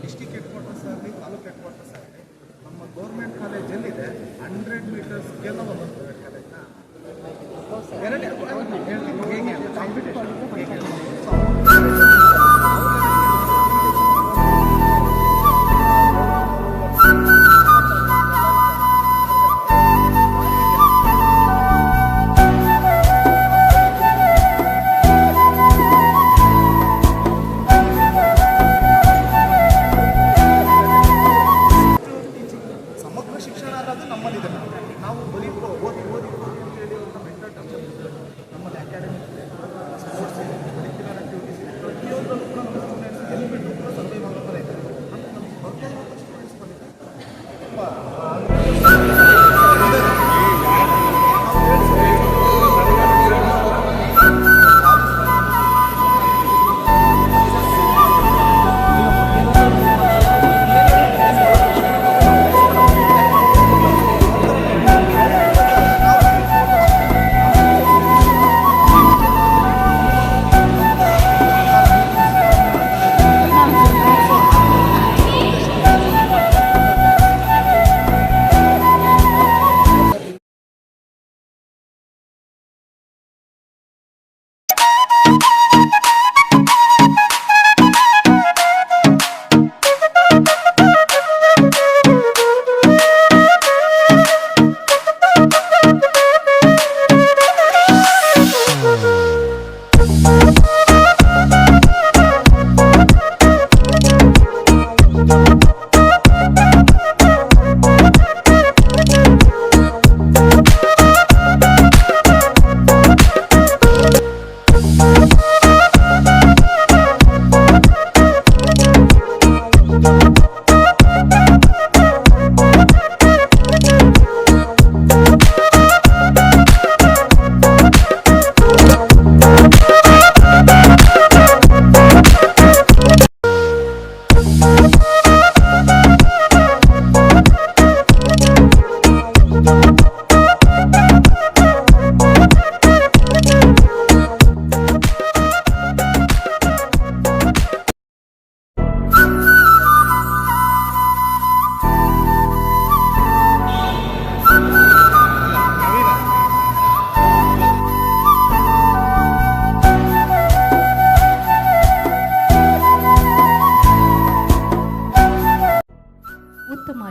District head quarters ಆಗಲಿ taluk head quarters ಆಗಲಿ ನಮ್ಮ ಗೌರ್ಮೆಂಟ್ ಕಾಲೇಜ್ ಎಲ್ಲಿದೆ 100 ಮೀಟರ್ಸ್ಗೆಲ್ಲ ಒಂದೊಂದು ಪ್ರೈವೇಟ್ ಕಾಲೇಜ್ನ ಹೇಳ್ತೀನಿ ಹೇಗೆ ಅಂತ ಕಾಂಪಿಟೇಷನ್ ಹೇಗೆ ಶಿಕ್ಷಣ ಅನ್ನೋದು ನಮ್ಮಲ್ಲಿದೆ. ನಾವು ಬರೀ ಓದಿ ಅಂತೇಳಿ ಒಂದು ಮೆಂಟಲ್ ಟೆನ್ಷನ್ ನಮ್ಮಲ್ಲಿ ಅಕಾಡೆಮಿಕ್ ಸ್ಪೋರ್ಟ್ಸ್ ಇದೆ,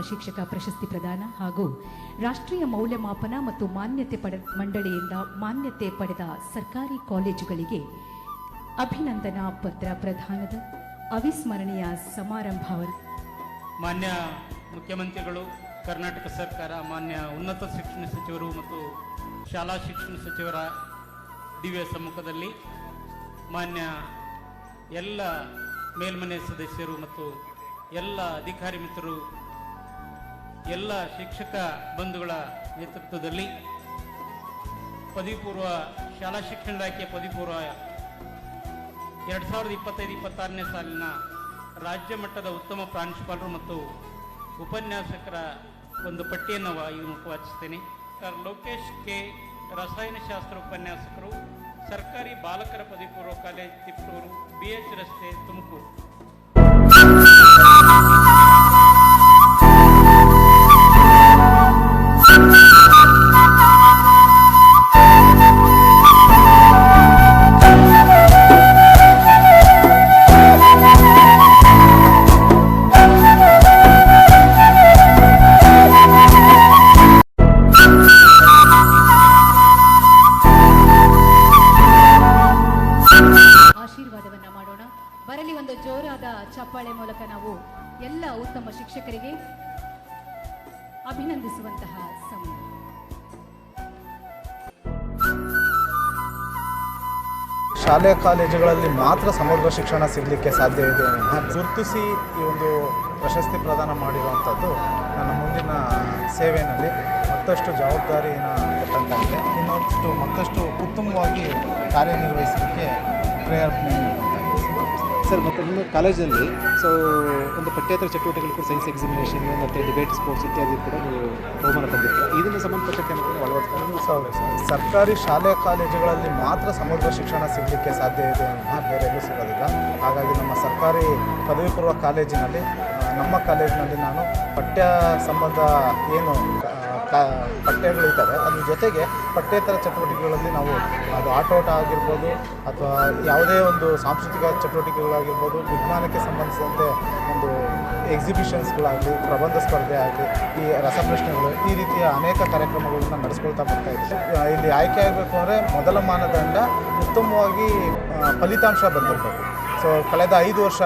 ಶಿಕ್ಷಕ ಪ್ರಶಸ್ತಿ ಪ್ರದಾನ ಹಾಗೂ ರಾಷ್ಟ್ರೀಯ ಮೌಲ್ಯಮಾಪನ ಮತ್ತು ಮಾನ್ಯತೆ ಮಂಡಳಿಯಿಂದ ಮಾನ್ಯತೆ ಪಡೆದ ಸರ್ಕಾರಿ ಕಾಲೇಜುಗಳಿಗೆ ಅಭಿನಂದನಾ ಪತ್ರ ಪ್ರದಾನದ ಅವಿಸ್ಮರಣೀಯ ಸಮಾರಂಭ. ಮಾನ್ಯ ಮುಖ್ಯಮಂತ್ರಿಗಳು, ಕರ್ನಾಟಕ ಸರ್ಕಾರ, ಮಾನ್ಯ ಉನ್ನತ ಶಿಕ್ಷಣ ಸಚಿವರು ಮತ್ತು ಶಾಲಾ ಶಿಕ್ಷಣ ಸಚಿವರ ದಿವ್ಯ ಸಮ್ಮುಖದಲ್ಲಿ ಮಾನ್ಯ ಎಲ್ಲ ಮೇಲ್ಮನೆ ಸದಸ್ಯರು ಮತ್ತು ಎಲ್ಲ ಅಧಿಕಾರಿ ಮಿತ್ರರು, ಎಲ್ಲ ಶಿಕ್ಷಕ ಬಂಧುಗಳ ನೇತೃತ್ವದಲ್ಲಿ ಪದವಿ ಪೂರ್ವ ಶಾಲಾ ಶಿಕ್ಷಣ ಇಲಾಖೆ ಪದವಿ ಪೂರ್ವ 2025-26ನೇ ಸಾಲಿನ ರಾಜ್ಯ ಮಟ್ಟದ ಉತ್ತಮ ಪ್ರಾಂಶುಪಾಲರು ಮತ್ತು ಉಪನ್ಯಾಸಕರ ಒಂದು ಪಟ್ಟಿಯನ್ನು ಈ ಮೂಲಕ ವಾಚಿಸ್ತೇನೆ. ಡಾಕ್ಟರ್ ಲೋಕೇಶ್ ಕೆ, ರಸಾಯನಶಾಸ್ತ್ರ ಉಪನ್ಯಾಸಕರು, ಸರ್ಕಾರಿ ಬಾಲಕರ ಪದವಿ ಪೂರ್ವ ಕಾಲೇಜ್ ತಿಪ್ಟೂರು, BH ರಸ್ತೆ, ತುಮಕೂರು. ಆಶೀರ್ವಾದವನ್ನ ಮಾಡೋಣ. ಬರಲಿ ಒಂದು ಜೋರಾದ ಚಪ್ಪಾಳೆ ಮೂಲಕ ನಾವು ಎಲ್ಲ ಉತ್ತಮ ಶಿಕ್ಷಕರಿಗೆ ಅಭಿನಂದಿಸುವಂತಹ ಸಮಯ. ಶಾಲೆ ಕಾಲೇಜುಗಳಲ್ಲಿ ಮಾತ್ರ ಸಮಗ್ರ ಶಿಕ್ಷಣ ಸಿಗಲಿಕ್ಕೆ ಸಾಧ್ಯ ಇದೆ. ಗುರುತಿಸಿ ಈ ಒಂದು ಪ್ರಶಸ್ತಿ ಪ್ರದಾನ ಮಾಡಿರುವಂಥದ್ದು ನನ್ನ ಮುಂದಿನ ಸೇವೆಯಲ್ಲಿ ಮತ್ತಷ್ಟು ಜವಾಬ್ದಾರಿಯನ್ನು ಕೊಟ್ಟಂತಾಗಿದೆ. ಮತ್ತಷ್ಟು ಉತ್ತಮವಾಗಿ ಕಾರ್ಯನಿರ್ವಹಿಸಲಿಕ್ಕೆ ಪ್ರೇರಣೆ ಸರ್. ಮತ್ತು ನಿಮ್ಮ ಕಾಲೇಜಲ್ಲಿ ಒಂದು ಪಠ್ಯೇತರ ಚಟುವಟಿಕೆಗಳು ಕೂಡ ಸೈನ್ಸ್ ಎಕ್ಸಿಬಿಷನ್ ಮತ್ತು ಡಿಬೇಟ್ ಸ್ಪೋರ್ಟ್ಸ್ ಇತ್ಯಾದಿ ಕೂಡ ನೀವು ಬಹುಮಾನ ತಂದಿರ್ತೀವಿ. ಇದನ್ನು ಸಂಬಂಧಪಟ್ಟಕ್ಕೆ ಅಳವಡಿಸ್ಕೊಂಡು ಸರ್ಕಾರಿ ಶಾಲೆ ಕಾಲೇಜುಗಳಲ್ಲಿ ಮಾತ್ರ ಸಮಗ್ರ ಶಿಕ್ಷಣ ಸಿಗಲಿಕ್ಕೆ ಸಾಧ್ಯ ಇದೆ, ಬೇರೆ ಎಲ್ಲೂ ಸಿಗೋದಿಲ್ಲ. ಹಾಗಾಗಿ ನಮ್ಮ ಸರ್ಕಾರಿ ಪದವಿ ಪೂರ್ವ ಕಾಲೇಜಿನಲ್ಲಿ, ನಮ್ಮ ಕಾಲೇಜಿನಲ್ಲಿ ನಾನು ಪಠ್ಯ ಸಂಬಂಧ ಏನು ಪಠ್ಯಗಳಿದ್ದಾವೆ ಅದ್ರ ಜೊತೆಗೆ ಪಠ್ಯೇತರ ಚಟುವಟಿಕೆಗಳಲ್ಲಿ ನಾವು ಅದು ಆಟೋಟ ಆಗಿರ್ಬೋದು ಅಥವಾ ಯಾವುದೇ ಒಂದು ಸಾಂಸ್ಕೃತಿಕ ಚಟುವಟಿಕೆಗಳಾಗಿರ್ಬೋದು, ವಿಜ್ಞಾನಕ್ಕೆ ಸಂಬಂಧಿಸಿದಂತೆ ಒಂದು ಎಕ್ಸಿಬಿಷನ್ಸ್ಗಳಾಗಲಿ, ಪ್ರಬಂಧ ಸ್ಪರ್ಧೆ ಆಗಲಿ, ಈ ರಸಪ್ರಶ್ನೆಗಳು, ಈ ರೀತಿಯ ಅನೇಕ ಕಾರ್ಯಕ್ರಮಗಳನ್ನು ನಡೆಸ್ಕೊಳ್ತಾ ಬರ್ತಾ ಇದ್ದೀವಿ. ಇಲ್ಲಿ ಆಯ್ಕೆ ಆಗಬೇಕು ಅಂದರೆ ಮೊದಲ ಮಾನದಂಡ ಉತ್ತಮವಾಗಿ ಫಲಿತಾಂಶ ಬಂದಿರಬೇಕು. ಕಳೆದ 5 ವರ್ಷ,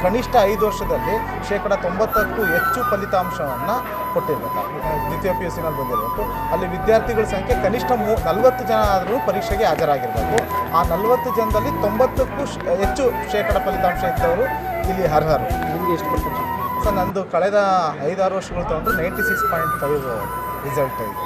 ಕನಿಷ್ಠ 5 ವರ್ಷದಲ್ಲಿ 90%ಕ್ಕೂ ಹೆಚ್ಚು ಫಲಿತಾಂಶವನ್ನು ಕೊಟ್ಟಿರಬೇಕು. ದ್ವಿತೀಯ PUCನಲ್ಲಿ ಬಂದಿರಬೇಕು. ಅಲ್ಲಿ ವಿದ್ಯಾರ್ಥಿಗಳ ಸಂಖ್ಯೆ ಕನಿಷ್ಠ 40 ಜನ ಆದರೂ ಪರೀಕ್ಷೆಗೆ ಹಾಜರಾಗಿರಬೇಕು. ಆ 40 ಜನದಲ್ಲಿ 90ಕ್ಕೂ ಹೆಚ್ಚು ಫಲಿತಾಂಶ ಇದ್ದವರು ಇಲ್ಲಿ ಅರ್ಹರು. ನಿಮಗೆ ಎಷ್ಟು ಫಲಿತಾಂಶ? ನಂದು ಕಳೆದ 5-6 ವರ್ಷಗಳು ತೊಗೊಂಡು 96.5 ರಿಸಲ್ಟ್ ಇದೆ.